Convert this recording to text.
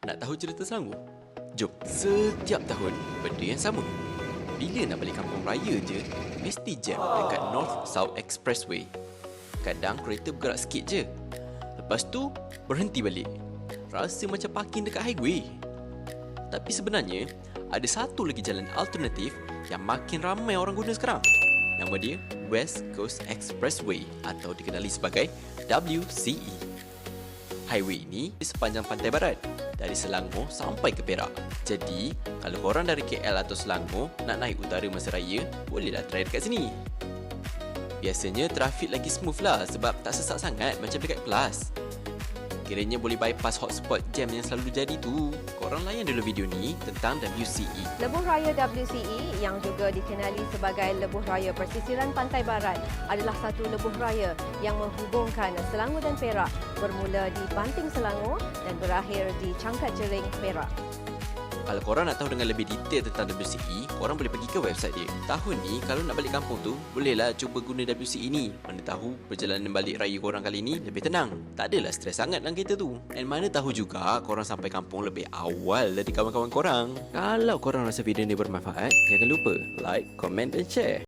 Nak tahu cerita Selangor? Jom, setiap tahun benda yang sama. Bila nak balik kampung raya je, mesti jam dekat North-South Expressway. Kadang kereta bergerak sikit je. Lepas tu, berhenti balik. Rasa macam parking dekat highway. Tapi sebenarnya, ada satu lagi jalan alternatif yang makin ramai orang guna sekarang. Nama dia West Coast Expressway atau dikenali sebagai WCE. Highway ini di sepanjang pantai barat, dari Selangor sampai ke Perak. Jadi, kalau korang dari KL atau Selangor nak naik utara masa raya, bolehlah try dekat sini. Biasanya trafik lagi smooth lah sebab tak sesak sangat macam dekat Kelas. Kiranya boleh bypass hotspot jam yang selalu jadi tu. Korang layan dulu video ni tentang WCE. Lebuh Raya WCE yang juga dikenali sebagai Lebuh Raya Persisiran Pantai Barat adalah satu lebuh raya yang menghubungkan Selangor dan Perak, bermula di Banting Selangor dan berakhir di Cangkat Jering, Perak. Kalau korang nak tahu dengan lebih detail tentang WCE, korang boleh pergi ke website dia. Tahun ni, kalau nak balik kampung tu, bolehlah cuba guna WCE ni. Mana tahu perjalanan balik raya korang kali ni lebih tenang. Tak adalah stres sangat dalam kereta tu. Dan mana tahu juga korang sampai kampung lebih awal dari kawan-kawan korang. Kalau korang rasa video ni bermanfaat, jangan lupa like, komen dan share.